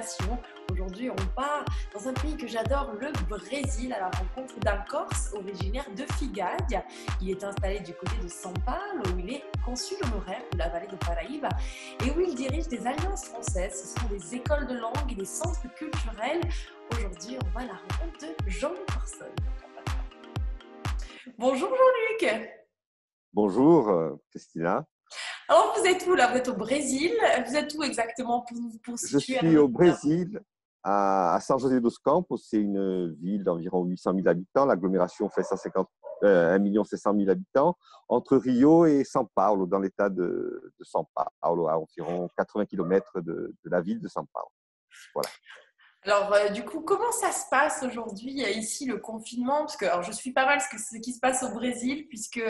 migration. Aujourd'hui, on part dans un pays que j'adore, le Brésil, à la rencontre d'un Corse originaire de Figueira. Il est installé du côté de São Paulo, où il est consul honoraire de la vallée de Paraíba et où il dirige des alliances françaises. Ce sont des écoles de langue et des centres culturels. Aujourd'hui, on va à la rencontre de Jean Corson. Bonjour Jean-Luc. Bonjour Christina. Alors vous êtes où là? Vous êtes au Brésil. Vous êtes où exactement pour Je situer suis au Brésil, à São José dos Campos. C'est une ville d'environ 800 000 habitants. L'agglomération fait 1 700 000 habitants, entre Rio et São Paulo, dans l'état de São Paulo, à environ 80 km de la ville de São Paulo. Voilà. Alors, du coup, comment ça se passe aujourd'hui ici, le confinement? Parce que alors, je suis pas mal ce qui se passe au Brésil, puisque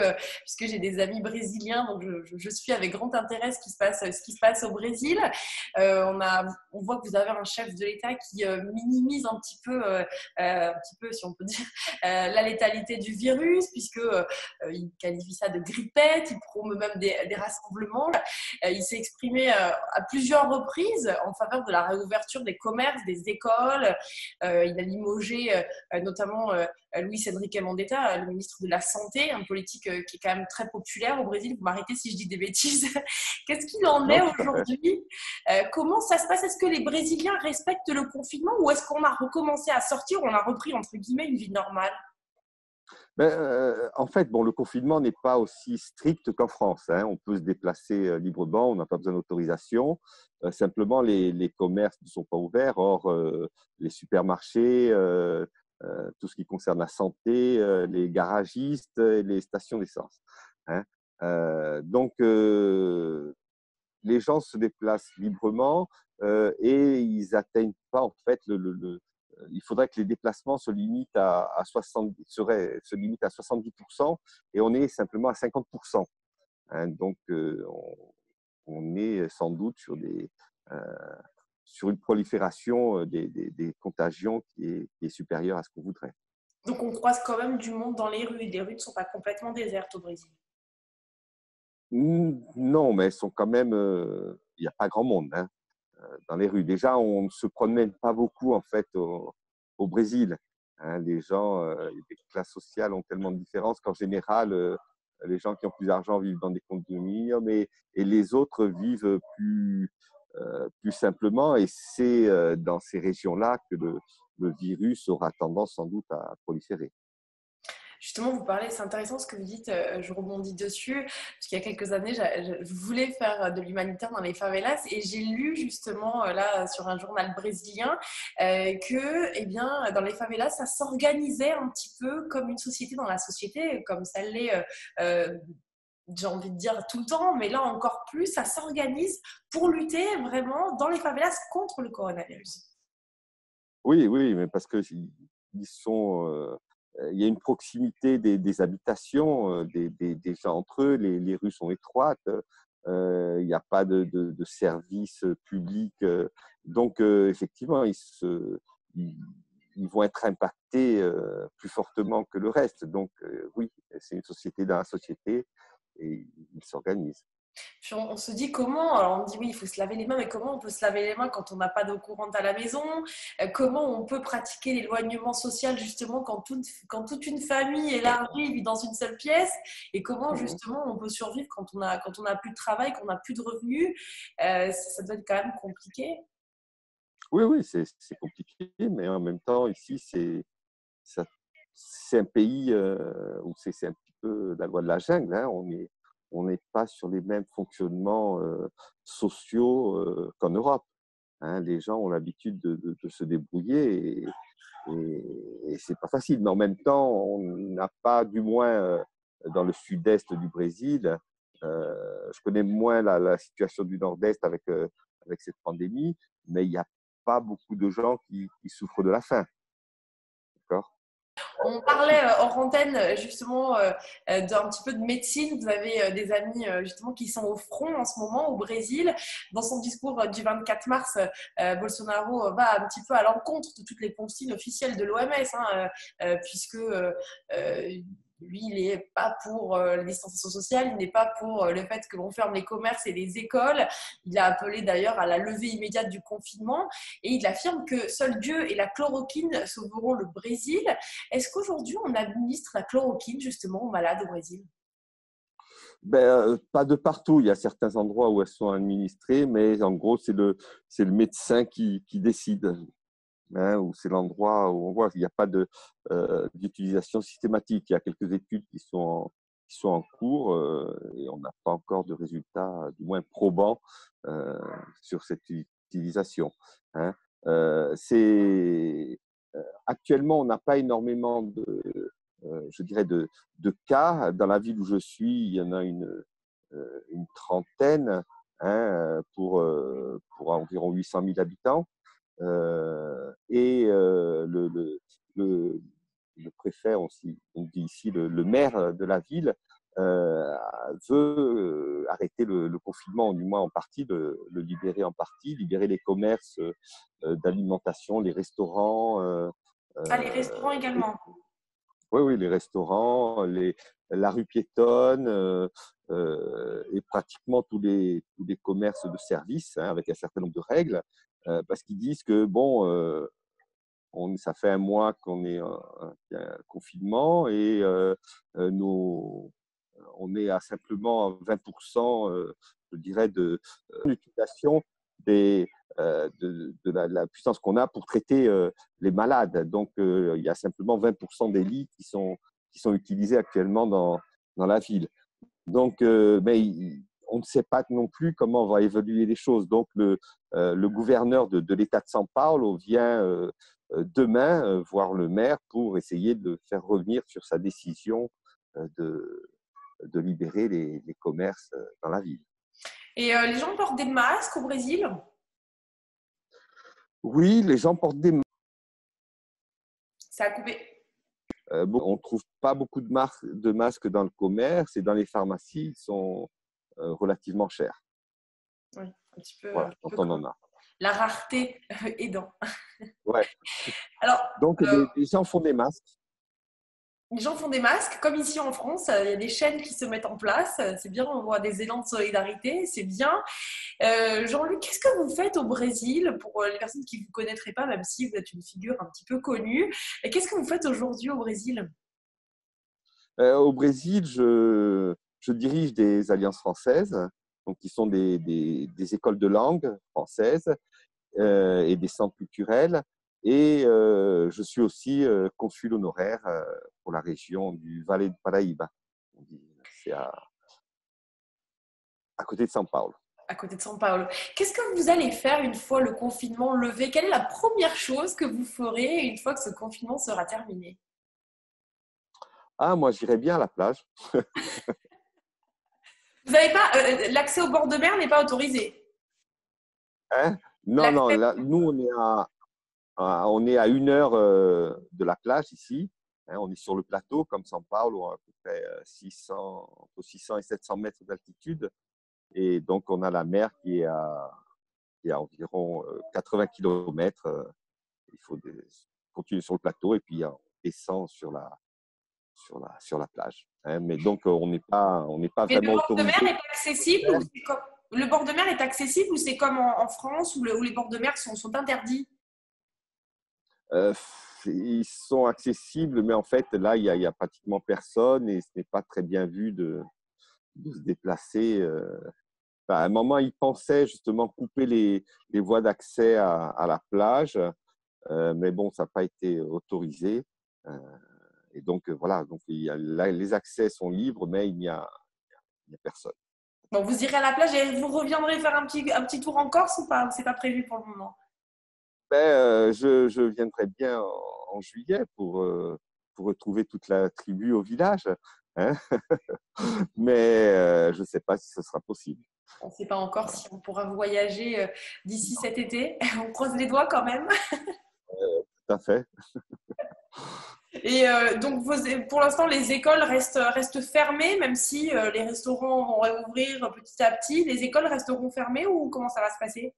j'ai des amis brésiliens, donc je suis avec grand intérêt ce qui se passe au Brésil. On voit que vous avez un chef de l'État qui minimise un petit peu, si on peut dire, la létalité du virus, puisque il qualifie ça de grippette, il promeut même des rassemblements. Il s'est exprimé à plusieurs reprises en faveur de la réouverture des commerces, des écoles. Il a limogé notamment Luis Henrique Mandetta, le ministre de la Santé, un politique qui est quand même très populaire au Brésil. Vous m'arrêtez si je dis des bêtises. Qu'est-ce qu'il en est aujourd'hui? Comment ça se passe? Est-ce que les Brésiliens respectent le confinement ou est-ce qu'on a recommencé à sortir, on a repris entre guillemets une vie normale? En fait, le confinement n'est pas aussi strict qu'en France. On peut se déplacer librement, on n'a pas besoin d'autorisation. Simplement, les commerces ne sont pas ouverts. Or, les supermarchés, tout ce qui concerne la santé, les garagistes, les stations d'essence. Donc, les gens se déplacent librement et ils n'atteignent pas, en fait, il faudrait que les déplacements se limitent à 70% et on est simplement à 50%. Donc, on est sans doute sur une prolifération des contagions qui est supérieure à ce qu'on voudrait. Donc, on croise quand même du monde dans les rues et les rues ne sont pas complètement désertes au Brésil. Non, mais elles sont quand même… il n'y a pas grand monde dans les rues. Déjà, on ne se promène pas beaucoup en fait au Brésil. Les gens, les classes sociales ont tellement de différences qu'en général, les gens qui ont plus d'argent vivent dans des condominiums et les autres vivent plus simplement. Et c'est dans ces régions-là que le virus aura tendance sans doute à proliférer. Justement, vous parlez, c'est intéressant ce que vous dites, je rebondis dessus, parce qu'il y a quelques années, je voulais faire de l'humanitaire dans les favelas et j'ai lu justement là sur un journal brésilien que dans les favelas, ça s'organisait un petit peu comme une société dans la société, comme ça l'est, j'ai envie de dire tout le temps, mais là encore plus, ça s'organise pour lutter vraiment dans les favelas contre le coronavirus. Oui, mais parce qu'ils sont… il y a une proximité des habitations, des gens entre eux, les rues sont étroites, il n'y a pas de services publics. Donc, effectivement, ils vont être impactés plus fortement que le reste. Donc, oui, c'est une société dans la société et ils s'organisent. Puis on se dit comment, alors on dit oui, il faut se laver les mains, mais comment on peut se laver les mains quand on n'a pas d'eau courante à la maison? Comment on peut pratiquer l'éloignement social justement quand toute une famille élargie vit dans une seule pièce? Et comment justement on peut survivre quand on a plus de travail, qu'on n'a plus de revenus? Ça doit être quand même compliqué. Oui, c'est compliqué, mais en même temps, ici, c'est un pays où c'est un petit peu la loi de la jungle. On n'est pas sur les mêmes fonctionnements sociaux qu'en Europe. Les gens ont l'habitude de se débrouiller et c'est pas facile. Mais en même temps, on n'a pas, du moins dans le sud-est du Brésil, je connais moins la situation du nord-est avec cette pandémie, mais il n'y a pas beaucoup de gens qui souffrent de la faim. D'accord ? On parlait hors antenne justement d'un petit peu de médecine. Vous avez des amis justement qui sont au front en ce moment au Brésil. Dans son discours du 24 mars, Bolsonaro va un petit peu à l'encontre de toutes les consignes officielles de l'OMS, puisque Lui, il n'est pas pour la distanciation sociale, il n'est pas pour le fait que l'on ferme les commerces et les écoles. Il a appelé d'ailleurs à la levée immédiate du confinement et il affirme que seul Dieu et la chloroquine sauveront le Brésil. Est-ce qu'aujourd'hui, on administre la chloroquine justement aux malades au Brésil? Pas de partout. Il y a certains endroits où elles sont administrées, mais en gros, c'est le médecin qui décide. Hein, où c'est l'endroit où on voit qu'il n'y a pas d'utilisation systématique. Il y a quelques études qui sont en cours et on n'a pas encore de résultats, du moins probants, sur cette utilisation. Hein. Actuellement, on n'a pas énormément je dirais de cas. Dans la ville où je suis, il y en a une trentaine, hein, pour environ 800 000 habitants. Et le préfet, on dit ici le maire de la ville, veut arrêter le confinement, du moins en partie, le libérer en partie, libérer les commerces d'alimentation, les restaurants. Ah, les restaurants également. Oui, oui, les restaurants, la rue piétonne et pratiquement tous les commerces de services, hein, avec un certain nombre de règles, parce qu'ils disent que bon, ça fait un mois qu'on est qu'il y a un confinement et on est à simplement 20%, je dirais, d'utilisation de la puissance qu'on a pour traiter les malades. Donc, il y a simplement 20% des lits qui sont utilisés actuellement dans la ville. Donc, mais on ne sait pas non plus comment vont évoluer les choses. Donc, le gouverneur de l'État de São Paulo vient demain voir le maire pour essayer de faire revenir sur sa décision de libérer les commerces dans la ville. Et les gens portent des masques au Brésil? Oui, les gens portent des masques. Ça a coupé. On ne trouve pas beaucoup de masques dans le commerce et dans les pharmacies, ils sont relativement chers. Oui, un petit peu, voilà, quand on en a. La rareté aidant. Ouais. Alors, donc, les gens font des masques. Les gens font des masques, comme ici en France, il y a des chaînes qui se mettent en place. C'est bien, on voit des élans de solidarité, c'est bien. Jean-Luc, qu'est-ce que vous faites au Brésil pour les personnes qui ne vous connaîtraient pas, même si vous êtes une figure un petit peu connue? Et qu'est-ce que vous faites aujourd'hui au Brésil? Au Brésil, je dirige des alliances françaises, donc qui sont des écoles de langue françaises et des centres culturels. Et je suis aussi consul honoraire pour la région du Vale do Paraíba. C'est à côté de São Paulo. À côté de São Paulo. Qu'est-ce que vous allez faire une fois le confinement levé? Quelle est la première chose que vous ferez une fois que ce confinement sera terminé? Ah, moi, j'irais bien à la plage. Vous n'avez pas l'accès au bord de mer n'est pas autorisé. Hein? Non, non. Là, nous, on est à 1 heure de la plage ici. Hein, on est sur le plateau, comme São Paulo, à peu près entre 600 et 700 mètres d'altitude. Et donc, on a la mer qui est à environ 80 km. Il faut continuer sur le plateau et puis on descend sur la plage. Hein. Mais donc, on n'est pas vraiment autorisé. Le bord de mer est accessible le bord de mer est accessible ou c'est comme en France où les bords de mer sont interdits? Ils sont accessibles, mais en fait, là, il y a pratiquement personne et ce n'est pas très bien vu de se déplacer. À un moment, ils pensaient justement couper les voies d'accès à la plage, mais bon, ça n'a pas été autorisé. Et donc, voilà, donc les accès sont libres, mais il n'y a personne. Bon, vous irez à la plage et vous reviendrez faire un petit tour en Corse ou pas? C'est pas prévu pour le moment. Je viendrai bien en juillet pour retrouver toute la tribu au village. Hein. Mais je ne sais pas si ce sera possible. On ne sait pas encore si on pourra voyager d'ici cet été. On croise les doigts quand même. Tout à fait. Et donc, pour l'instant, les écoles restent fermées, même si les restaurants vont réouvrir petit à petit. Les écoles resteront fermées ou comment ça va se passer?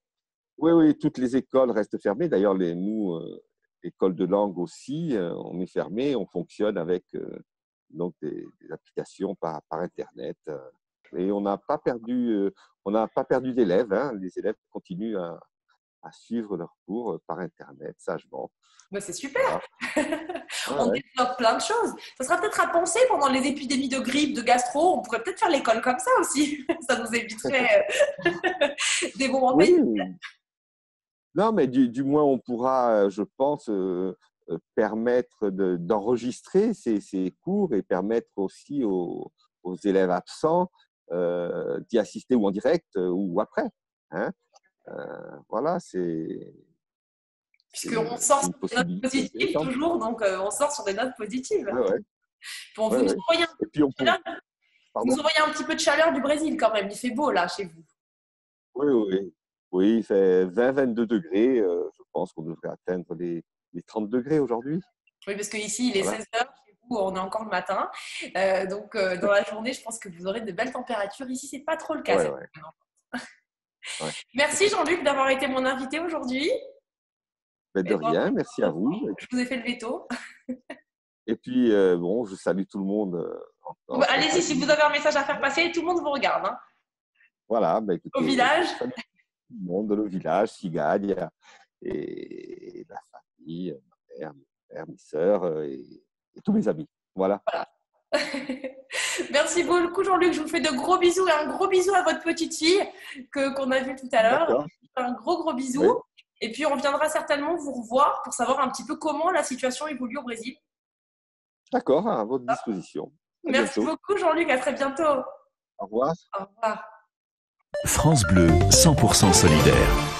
Oui, oui, toutes les écoles restent fermées. D'ailleurs, nous, école de langue aussi, on est fermé. On fonctionne avec donc des applications par Internet. Et on n'a pas perdu, d'élèves. Hein. Les élèves continuent à suivre leurs cours par Internet, sagement. Ben, c'est super. Voilà. On Ouais, développe plein de choses. Ça sera peut-être à penser pendant les épidémies de grippe, de gastro. On pourrait peut-être faire l'école comme ça aussi. Ça nous éviterait des moments ouais. pénibles. Oui, non, mais du moins, on pourra, je pense, permettre d'enregistrer ces cours et permettre aussi aux élèves absents d'y assister ou en direct ou après. Hein. Voilà, Puisqu'on sort c'est sur une des notes possibilité positives intéressante. toujours, donc on sort sur des notes positives. Ouais, ouais, Bon, ouais, ouais. Et puis, vous nous pardon? envoyez un petit peu de chaleur du Brésil quand même. Il fait beau là chez vous. Oui, oui, oui. Oui, il fait 20-22 degrés. Je pense qu'on devrait atteindre les 30 degrés aujourd'hui. Oui, parce qu'ici, il est Voilà. 16h. Chez vous, on est encore le matin. Donc, dans la journée, je pense que vous aurez de belles températures. Ici, c'est pas trop le cas Ouais, cette ouais, semaine. ouais. Merci Jean-Luc d'avoir été mon invité aujourd'hui. Mais de Et bon, rien, merci à vous. je vous ai fait le veto. Et puis, bon, je salue tout le monde Bon, bah, en allez-y, si vous famille. avez un message à faire passer, tout le monde vous regarde. Hein. Voilà, bah, Au écoutez, village. je salue tout le monde, le village, Sigagne, et la famille, ma mère, mon frère, mes sœurs et tous mes amis. Voilà. Merci beaucoup Jean-Luc. Je vous fais de gros bisous et un gros bisou à votre petite fille qu'on a vue tout à l'heure. D'accord. Un gros Oui. bisou. Et puis on viendra certainement vous revoir pour savoir un petit peu comment la situation évolue au Brésil. D'accord, à votre disposition. À Merci bientôt. beaucoup Jean-Luc. À très bientôt. Au revoir. Au revoir. France Bleu, 100% solidaire.